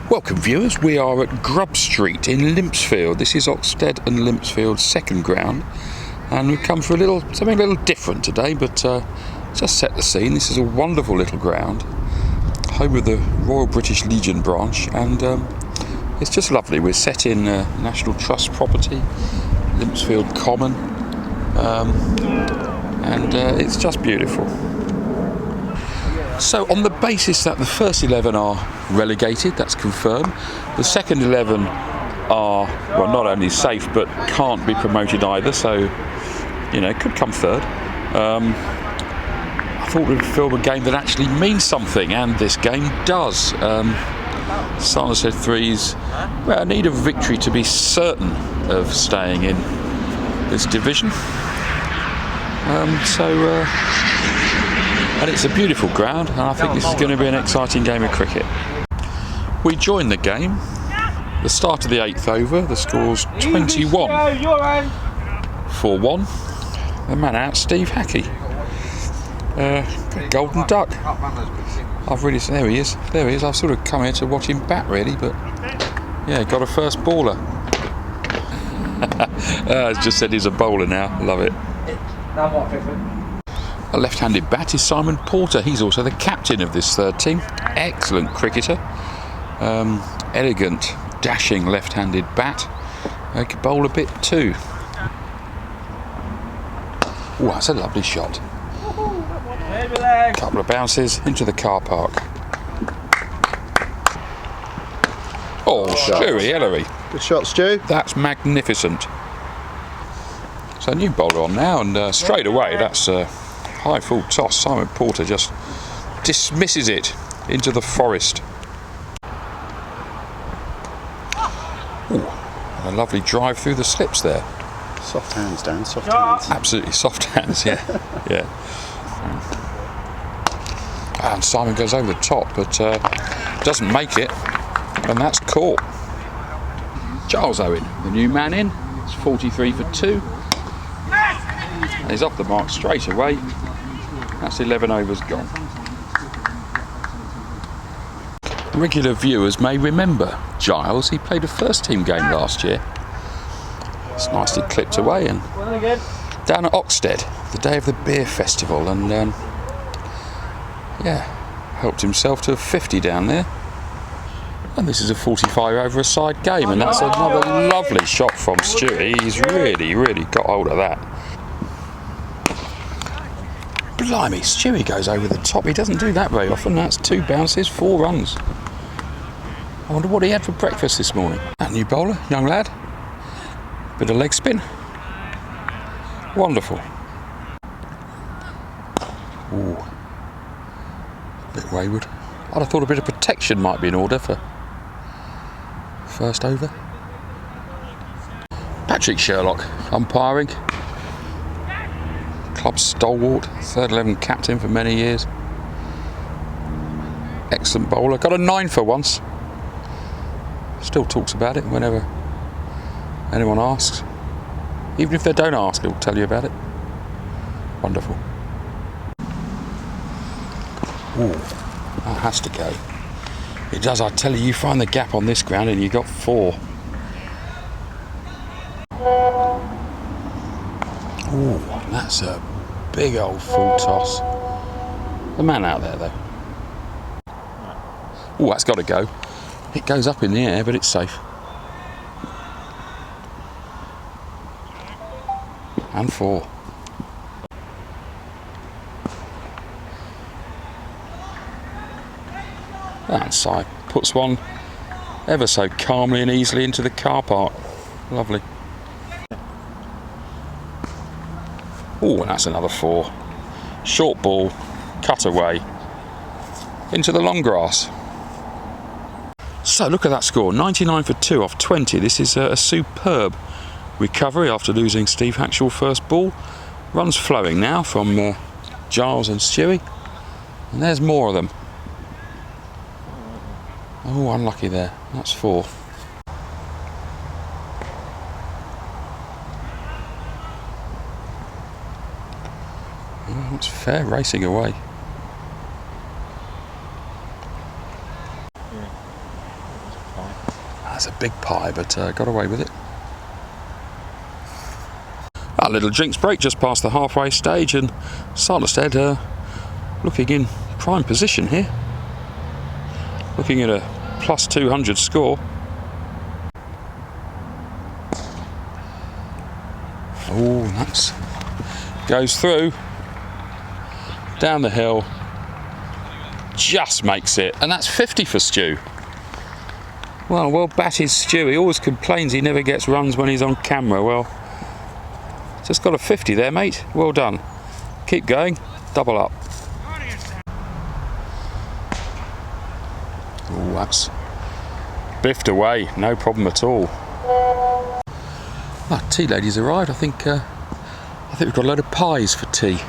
Welcome viewers, we are at Grub Street in Limpsfield. This is Oxted and Limpsfield's second ground, and we've come for something a little different today, but just set the scene. This is a wonderful little ground, home of the Royal British Legion branch, and it's just lovely. We're set in National Trust property, Limpsfield Common, and it's just beautiful. So on the basis that the first 11 are relegated, that's confirmed, the second 11 are, well, not only safe but can't be promoted either, so, you know, it could come third. I thought we'd film a game that actually means something, and this game does. Sanderstead threes need a victory to be certain of staying in this division. And it's a beautiful ground, and I think this is going to be an exciting game of cricket. We join the game. The start of the 8th over, the score's 21-4-1. The man out, Steve Hackey. Golden duck. There he is. I've sort of come here to watch him bat, really, but yeah, got a first baller. It's just said he's a bowler now. Love it. A left-handed bat is Simon Porter. He's also the captain of this third team. Excellent cricketer. Elegant, dashing left-handed bat. He could bowl a bit too. Oh, that's a lovely shot. Couple of bounces into the car park. Oh, Stewie Ellery. Good shot, Stu. That's magnificent. So new bowler on now, and straight away that's high full toss. Simon Porter just dismisses it into the forest. Ooh, a lovely drive through the slips there. Soft hands, Dan, soft hands. Absolutely soft hands, yeah. Yeah. And Simon goes over the top, but doesn't make it, and that's caught. Giles Owen, the new man in. It's 43 for 2. And he's off the mark straight away. That's 11 overs gone. Regular viewers may remember Giles. He played a first team game last year. It's nicely clipped away, and down at Oxted, the day of the beer festival, and helped himself to a 50 down there. And this is a 45 over a side game, and that's another lovely shot from Stewie. He's really got hold of that. Blimey, Stewie goes over the top. He doesn't do that very often. That's 2 bounces, 4 runs. I wonder what he had for breakfast this morning. That new bowler, young lad. Bit of leg spin. Wonderful. Ooh. A bit wayward. I'd have thought a bit of protection might be in order for first over. Patrick Sherlock umpiring. Club stalwart, third 11 captain for many years. Excellent bowler. Got a 9 for once. Still talks about it whenever anyone asks. Even if they don't ask, he'll tell you about it. Wonderful. Ooh, that has to go. It does, I tell you, you find the gap on this ground and you got 4. Ooh, that's a big old full toss. The man out there though. Ooh, that's got to go. It goes up in the air, but it's safe. And 4. That side puts one ever so calmly and easily into the car park. Lovely. Oh, and that's another 4. Short ball, cut away into the long grass. So look at that score, 99 for 2 off 20. This is a superb recovery after losing Steve Hackshaw's first ball. Runs flowing now from Giles and Stewie. And there's more of them. Oh, unlucky there. That's 4. Oh, it's fair racing away. That's a big pie, but got away with it. A little drinks break just past the halfway stage, and Sanderstead looking in prime position here. Looking at a plus 200 score. Oh, that's goes through, down the hill, just makes it, and that's 50 for Stu. Well batted Stu. He always complains he never gets runs when he's on camera. Well, just got a 50 there, mate. Well done. Keep going, double up. Oh, that's biffed away, no problem at all. Ah, tea lady's arrived. I think we've got a load of pies for tea.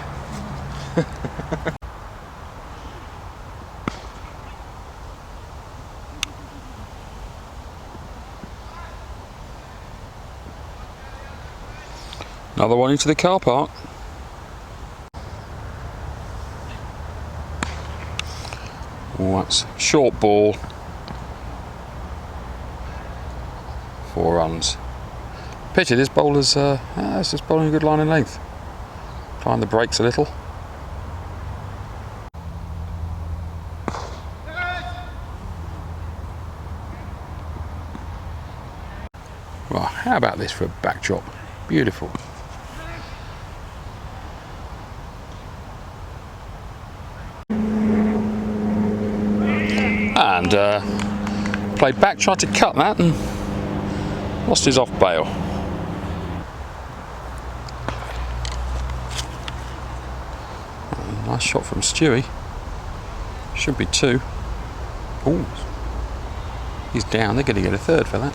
Another one into the car park. Oh, that's short ball. 4 runs. Pity this bowler's it's just bowling a good line and length. Trying the brakes a little. Well, how about this for a backdrop? Beautiful. And played back, tried to cut that and lost his off bail. Nice shot from Stewie. Should be 2. Oh, he's down. They're going to get a 3rd for that.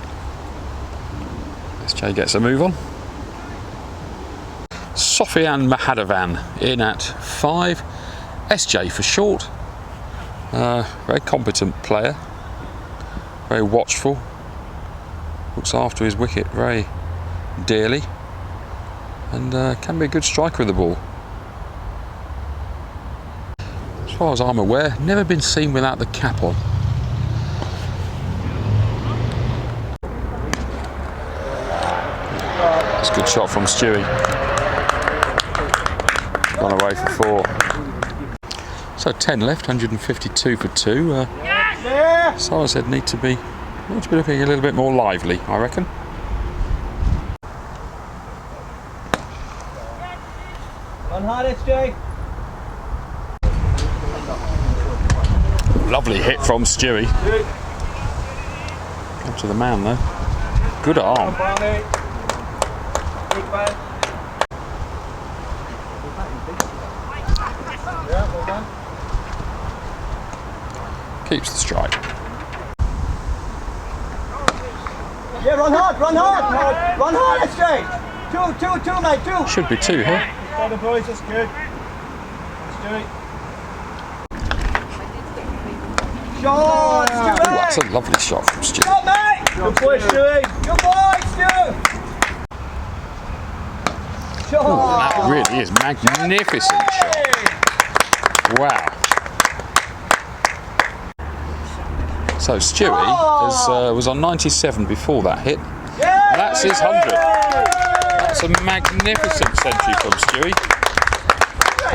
SJ gets a move on. Sofian Mahadavan in at 5. SJ for short. Very competent player. Very watchful. Looks after his wicket very dearly. And can be a good striker of the ball. As far as I'm aware, never been seen without the cap on. That's a good shot from Stewie. Gone away for 4. So 10 left, 152 for 2. Sanderstead need to be looking a little bit more lively, I reckon. On hard, SJ. Lovely hit from Stewie. Up to the man though. Good arm. Keeps the strike. Yeah, run hard, run SJ. 2, mate, 2. Should be 2 here. Got the boys, that's good. Let's do it. Shot, Stewie! Ooh, that's a lovely shot from Stewie. Shot, mate! Good boy, Stewie! Good boy, Stewie! Shot! Ooh, that really is magnificent shot. Wow. So Stewie was on 97 before that hit. That's his 100. That's a magnificent century from Stewie.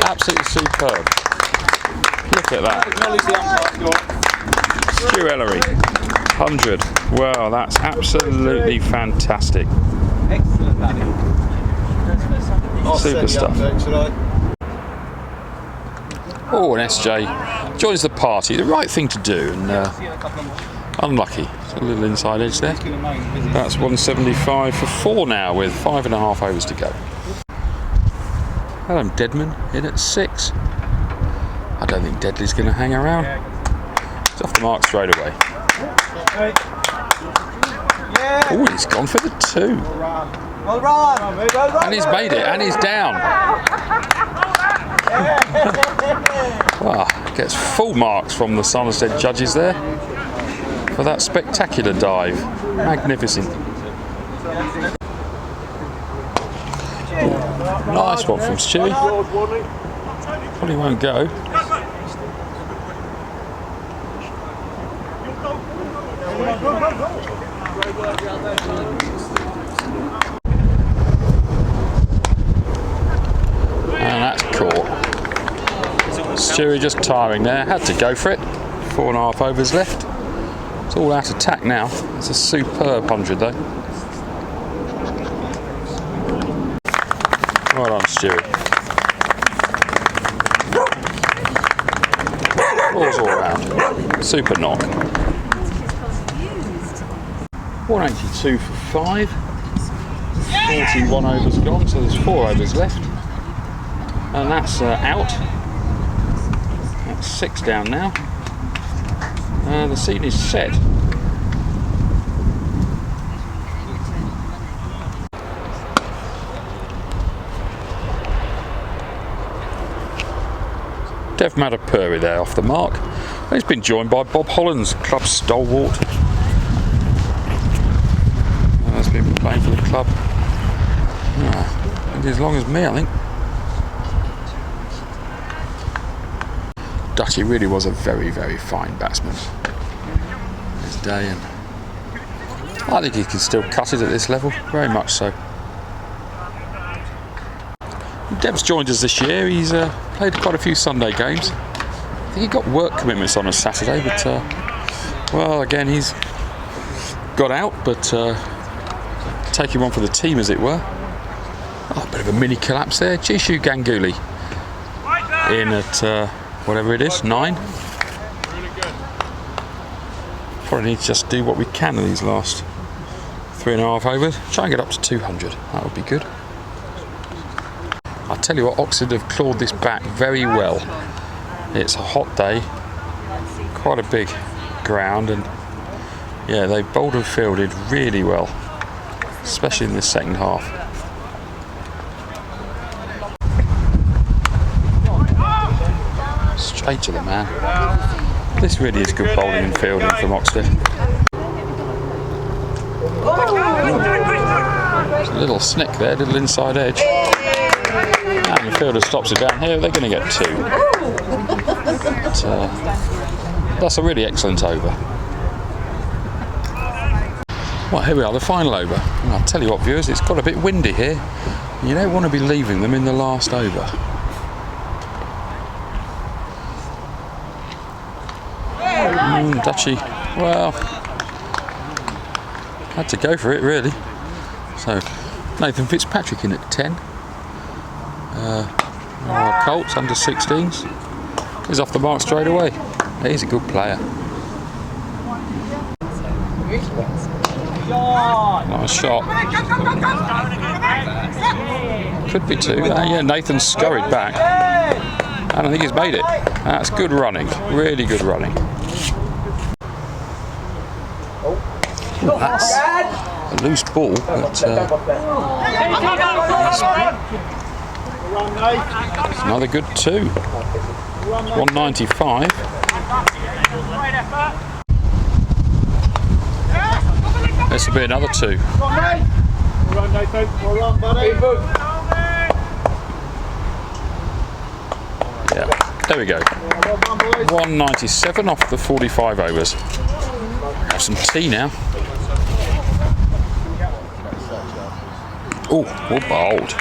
Absolutely superb. Look at that. Stu Ellery, 100. Wow, that's absolutely fantastic. Excellent batting. Super stuff. Oh, and SJ joins the party. The right thing to do, and unlucky. It's a little inside edge there. That's 175 for 4 now with 5.5 overs to go. Adam Deadman in at 6. I don't think Deadly's going to hang around. He's off the mark straight away. Oh, he's gone for the 2. Well run. And he's made it, and he's down. Wow, gets full marks from the Sanderstead judges there for that spectacular dive. Magnificent. Ooh, nice one from Stewie. Probably won't go. And that's caught. Stewie just tiring there, had to go for it. 4.5 overs left. It's all out attack now. It's a superb 100 though. Well done, Stewie. Balls all round. Super knock. 182 for 5. 41 overs gone, so there's 4 overs left. And that's out. That's 6 down now. The scene is set. Dev Madapuri there off the mark. He's been joined by Bob Hollands, club stalwart. Has been playing for the club as long as me, I think. Dutchy really was a very, very fine batsman this day, and I think he can still cut it at this level, very much so. Dev's joined us this year. He's played quite a few Sunday games. I think he got work commitments on a Saturday, but well, again, he's got out, but taking one for the team, as it were. Oh, a bit of a mini collapse there. Jishu Ganguly in at whatever it is, 9. Probably need to just do what we can in these last 3.5 overs. Try and get up to 200. That would be good. I tell you what, Oxted have clawed this back very well. It's a hot day, quite a big ground, and yeah, they bowled and fielded really well, especially in the second half. Straight to the man. This really is good bowling and fielding from Oxted. There's a little snick there, little inside edge. And the fielder stops it down here, they're going to get 2. But, that's a really excellent over. Well, here we are, the final over. And I'll tell you what, viewers, it's got a bit windy here. You don't want to be leaving them in the last over. Dutchy, well, had to go for it really. So Nathan Fitzpatrick in at 10. Our Colts under 16s. He's off the mark straight away. He's a good player. Nice shot. Could be 2. Yeah, Nathan scurried back. And I think he's made it. That's good running. Really good running. Ooh, that's a loose ball, but another good 2. 195. This will be another 2. Yeah, there we go. 197 off the 45 overs. Have some tea now. Oh, well bowled.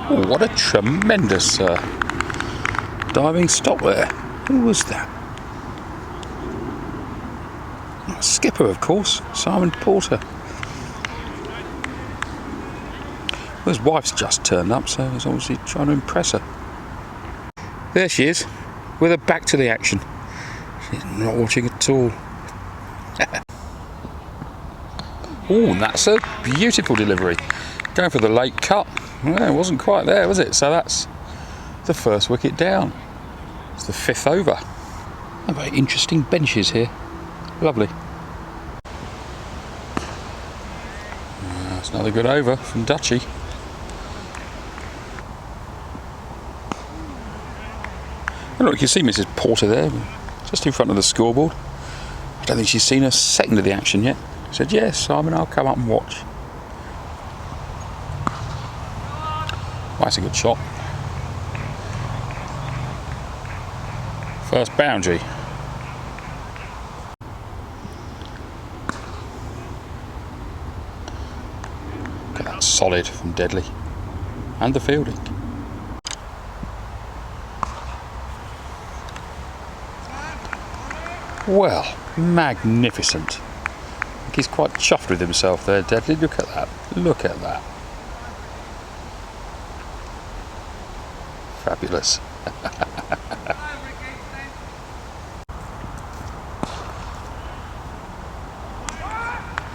Oh, what a tremendous diving stop there. Who was that? Skipper, of course, Simon Porter. Well, his wife's just turned up, so he's obviously trying to impress her. There she is, with her back to the action. She's not watching at all. Oh, that's a beautiful delivery. Going for the late cut. Well, it wasn't quite there, was it? So that's the first wicket down. It's the 5th over. Very interesting benches here. Lovely. That's another good over from Dutchy. And look, you can see Mrs. Porter there, just in front of the scoreboard. I don't think she's seen a second of the action yet. She said, yes, Simon, I'll come up and watch. Well, that's a good shot. First boundary. Look at that solid from Deadly. And the fielding. Well, magnificent. I think he's quite chuffed with himself there, Deadly. Look at that. Look at that. Fabulous.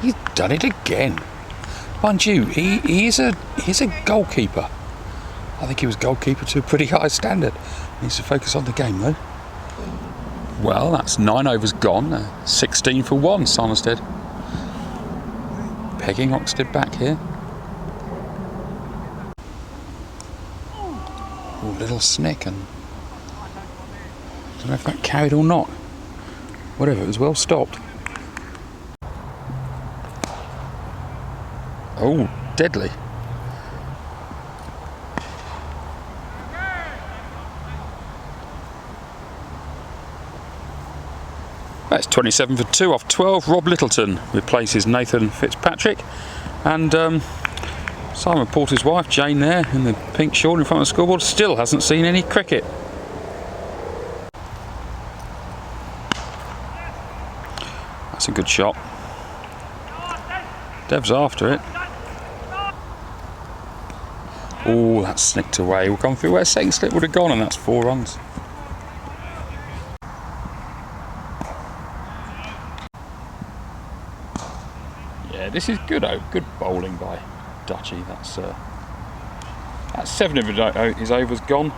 He's done it again. Mind you, he's a goalkeeper. I think he was goalkeeper to a pretty high standard. Needs to focus on the game though. Well, that's 9 overs gone. 16 for 1, Sanderstead. Pegging Oxted back here. Oh, little snick, and I don't know if that carried or not. Whatever, it was well stopped. Oh, Deadly. That's 27 for 2 off 12. Rob Littleton replaces Nathan Fitzpatrick. And Simon Porter's wife, Jane, there in the pink shawl in front of the scoreboard, still hasn't seen any cricket. That's a good shot. Dev's after it. Oh, that's snicked away. We'll come through where second slip would have gone, and that's 4 runs. Yeah, this is good. Good bowling by Dutchy. That's 7 of his overs gone.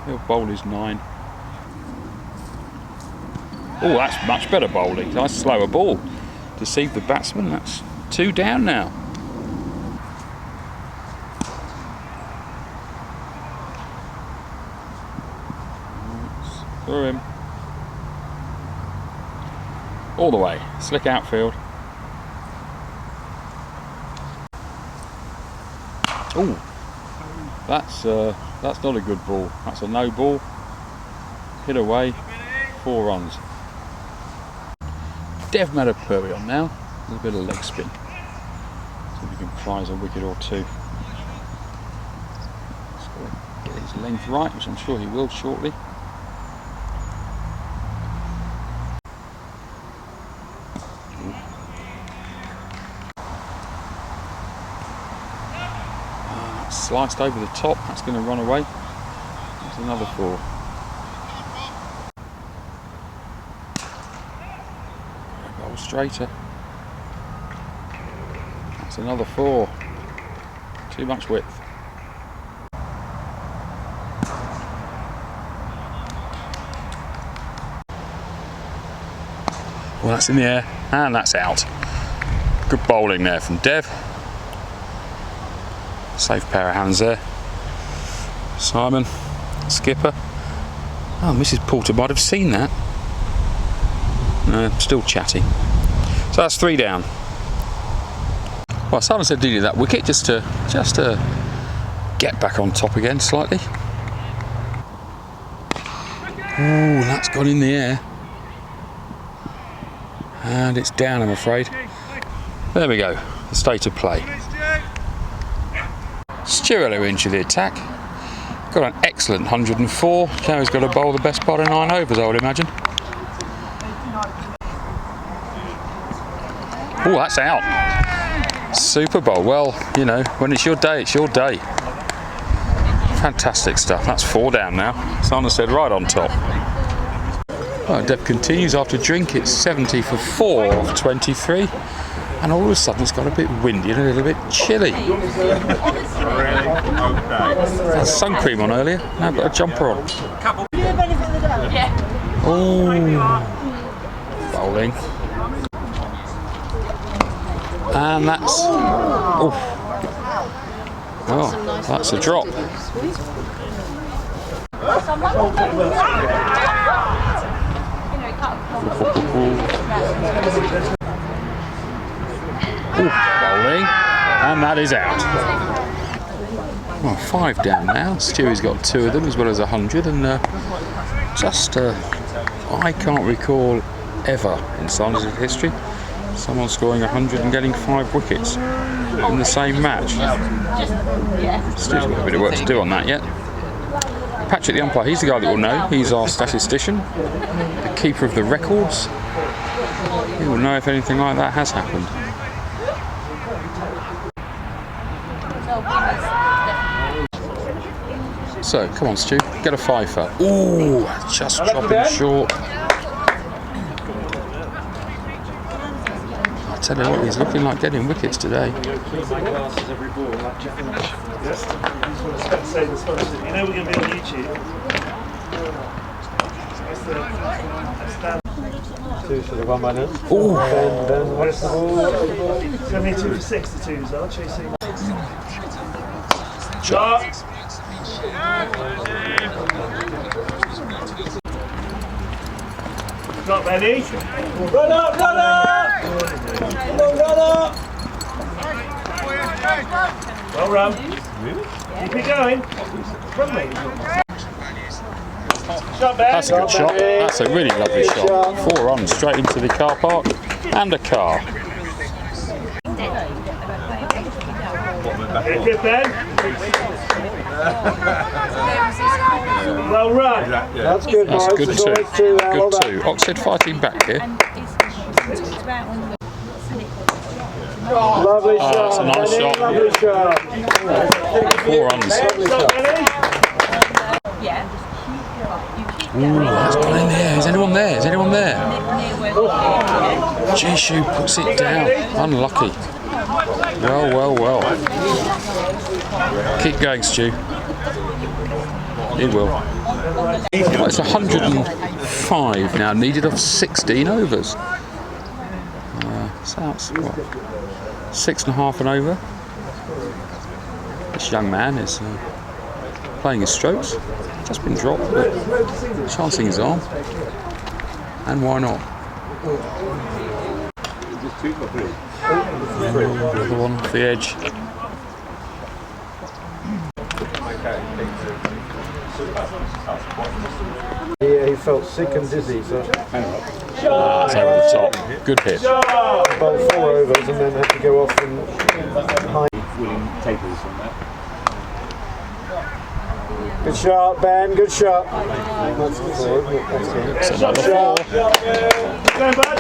He'll bowl his 9. Oh, that's much better bowling. Nice slower ball. Deceived the batsman. That's 2 down now. Through him. All the way. Slick outfield. Oh, that's not a good ball. That's a no ball. Hit away. 4 runs. Dev Madapuri on now. A little bit of leg spin. See if we can prize a wicket or 2. Just got to get his length right, which I'm sure he will shortly. Sliced over the top, that's going to run away. That's another 4. Bowl straighter. That's another 4. Too much width. Well, that's in the air, and that's out. Good bowling there from Dev. Safe pair of hands there. Simon, skipper. Oh, Mrs. Porter might have seen that. No, still chatty. So that's 3 down. Well, Simon said needed that wicket just to get back on top again slightly. Ooh, that's gone in the air. And it's down, I'm afraid. There we go, the state of play. Stuart into the attack. Got an excellent 104. Now he's got to bowl the best part of 9 overs, I would imagine. Oh, that's out. Super bowl. Well, you know, when it's your day, it's your day. Fantastic stuff. That's 4 down now. Sanderstead right on top. Well, Dev continues after drink. It's 70 for 4 off 23. And all of a sudden it's got a bit windy and a little bit chilly. Had sun cream on earlier, now I've got a jumper on. Oh, bowling. And that's, oh, that's a drop. Ooh, bowling, and that is out. Well, 5 down now. Stewie's got 2 of them as well as 100, and just I can't recall ever in Sanderstead history someone scoring 100 and getting 5 wickets in the same match. Stu's got a bit of work to do on that yet. Patrick, the umpire, he's the guy that will know. He's our statistician, the keeper of the records. He will know if anything like that has happened. So, come on, Stu, get a fifer. Ooh, just chopping short. I tell you what, he's looking like getting wickets today. You know we're going to be on YouTube. Two should have won by now. Ooh. Then what's the ball? 72 for 6, the twos are chasing. Shot. Not ready. Run up, run up! Come on, run up! Well run. Keep it going. Run, mate. Shot, Ben. That's a good shot. That's a really lovely shot. 4 runs straight into the car park and a car. Good, Ben. Well run. That's good, That's Mike. good It's too. always two there. Well Good done. too. Oxted fighting back here. Lovely shot. That's a nice Benny, shot. Lovely shot. 4 runs. Shot, Benny. Ooh, that's gone in there. Is anyone there? Is anyone there? Jishu puts it down. Unlucky. Well, well, well. Keep going, Stu. It will. Well, it's 105 now, needed of 16 overs. So that's what, 6.5 an over. This young man is playing his strokes. Just been dropped, but chancing his arm. And why not? Another one off the edge. Yeah, he felt sick and dizzy, so That's over the top. Good hit. about 4 overs and then had to go off and high. Good shot, Ben. Good shot. That's the 4. It's another 4. Go, bud.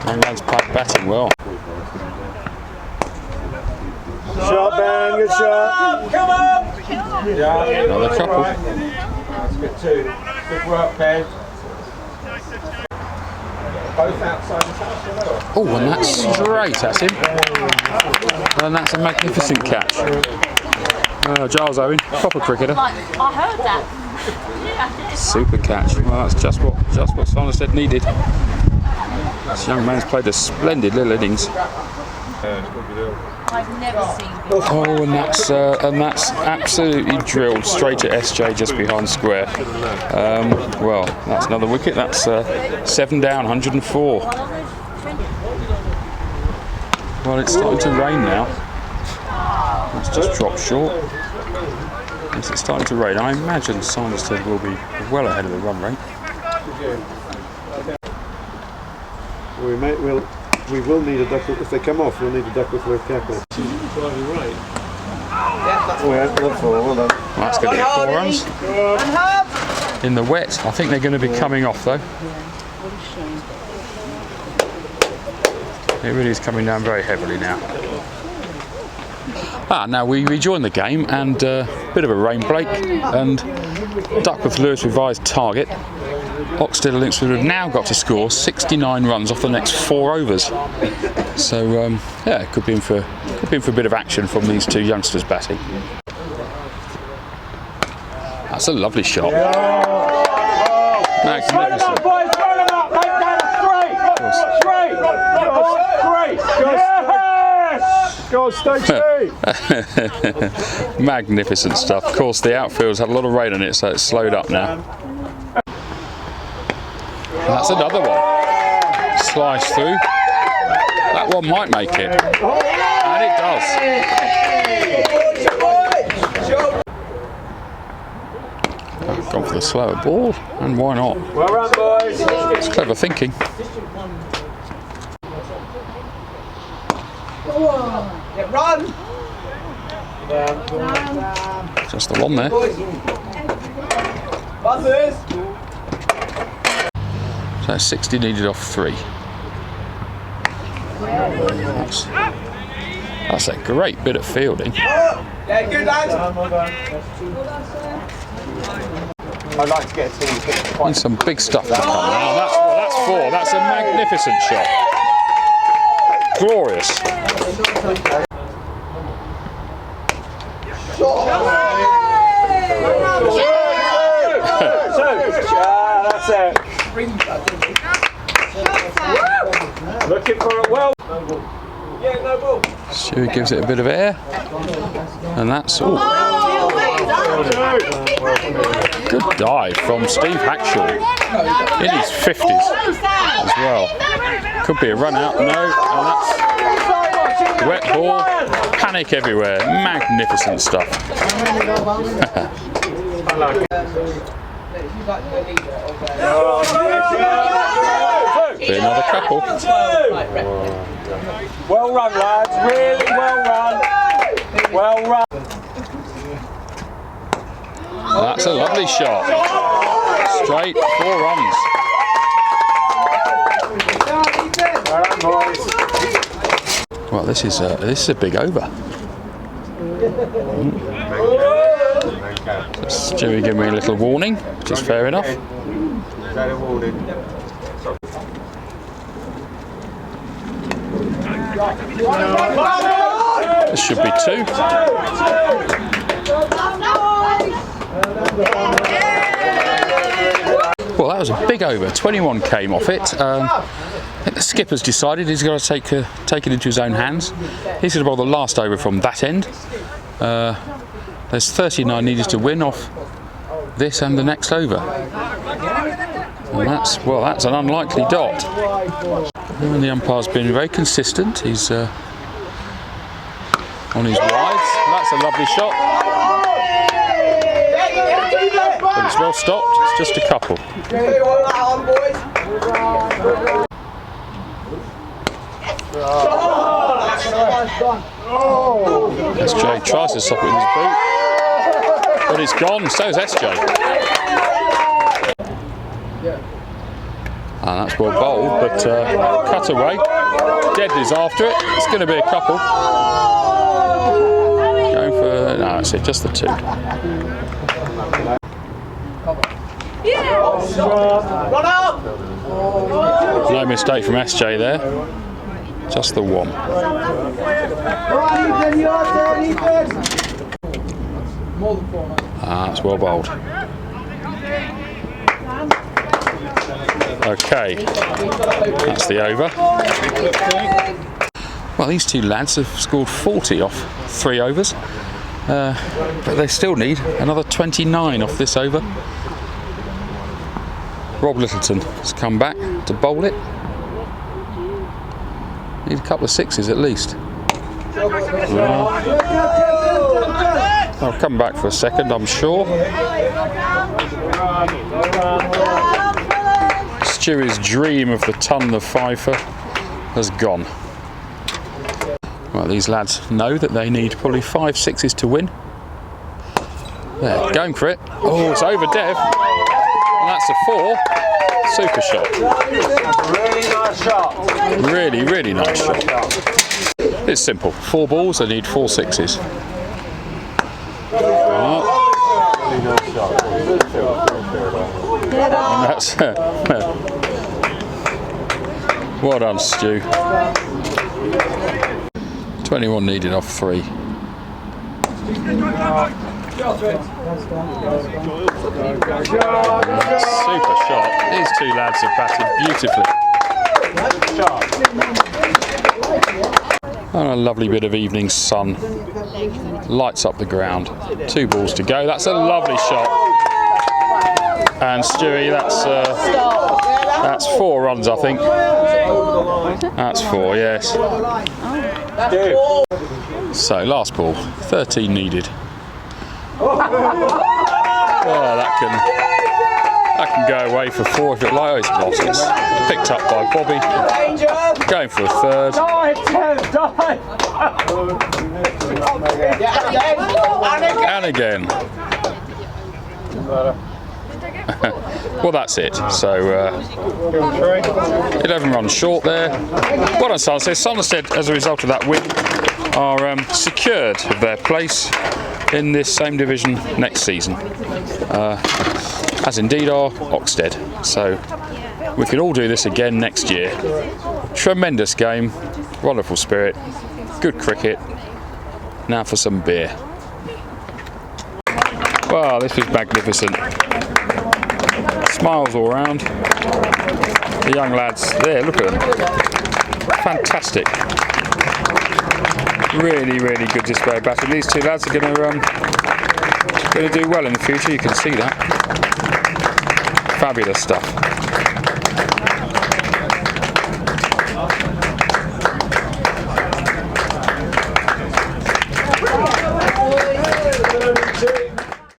Young man's batting well. Shot, Ben. Good shot. Come up! Another couple. That's good too. Good work, Ben. Both outside the house. Oh, and that's straight at him. And that's a magnificent catch. Giles Owen, proper cricketer. I heard that. Super catch. Well, that's just what Sanderstead needed. This young man's played a splendid little innings. I've never seen him. Oh, and that's absolutely drilled straight at SJ just behind square. Well, that's another wicket. That's 7 down, 104. Well, it's starting to rain now. It's just dropped short. Yes, it's starting to rain. I imagine Sanderstead will be well ahead of the run rate. We will need a duck if they come off. We'll need a duck with their carefully. Oh yeah, that's 4. Well done. Well, that's going to get 4 runs. In the wet, I think they're going to be coming off though. It really is coming down very heavily now. Now we rejoin the game and a bit of a rain break, and Duckworth Lewis revised target. Oxted Limpsfield have now got to score 69 runs off the next 4 overs. So yeah, it could be in for a bit of action from these 2 youngsters batting. That's a lovely shot. Magnificent. Boys, run them up! Make that straight! Straight! Go on, stay straight. Magnificent stuff. Of course, the outfield's had a lot of rain on it, so it's slowed up now. That's another one. Slice through. That one might make it. And it does. Gone for the slower ball, and why not? Well run, boys. It's clever thinking. Yeah, run. Just the one there. Run, boys. So 60 needed off 3. That's a great bit of fielding. Yeah, good lads. I'd like to get a team pick. And some big stuff to come now. That's 4. That's a magnificent shot. Glorious. That's it. Looking for it well. Yeah, no ball. Stewie gives it a bit of air. And that's all. Good dive from Steve Hackshaw. In his 50s as well. Could be a run out. No. And that's wet ball. Panic everywhere. Magnificent stuff. Be another couple. Well run, lads. Really well run. Well run. That's a lovely shot. Straight 4 runs. Well done, boys. Well, this is a big over. Stewie giving me a little warning, which is fair enough. This should be 2. Well, that was a big over. 21 came off it. I think the skipper's decided he's got to take it into his own hands. He's going to bowl the last over from that end. There's 39 needed to win off this and the next over. And that's an unlikely dot. And the umpire's been very consistent. He's on his wides. That's a lovely shot. But it's well stopped. It's just a couple. SJ tries to stop it with his boot, but it's gone. So's SJ. And that's well bowled, but cut away. Dead is after it. It's going to be a couple. Going for no, that's it. Just the 2. No mistake from SJ there. Just the 1. That's well bowled. Okay, that's the over. Well, these 2 lads have scored 40 off 3 overs, but they still need another 29 off this over. Rob Littleton has come back to bowl it. Need a couple of 6s at least. I'll come back for a second, I'm sure. Stewie's dream of the ton of fifer has gone. Well, these lads know that they need probably 5 6s to win. They're going for it. Oh, it's over Dev. And that's a 4. Super shot. Really nice shot. Really, really nice shot. It's simple. 4 balls, they need 4 6s. And that's well done, Stu. 21 needed off 3. Super shot. These 2 lads have batted beautifully. And a lovely bit of evening sun lights up the ground. 2 balls to go. That's a lovely shot. And Stewie, that's 4 runs, I think. That's 4, yes. So last ball, 13 needed. Oh, that can That can go away for 4 if it likes. Losses. Picked up by Bobby. Going for a third. Dive, Kev, dive! And again. Well, that's it. So 11 runs short there. Well done, Sanderstead. Sanderstead, as a result of that win, are secured of their place in this same division next season, as indeed are Oxted. So we could all do this again next year. Tremendous game, wonderful spirit, good cricket. Now for some beer. Wow, this was magnificent. Smiles all round. The young lads there, look at them. Fantastic. Really, really good display of batting. These two lads are going to do well in the future. You can see that. Fabulous stuff.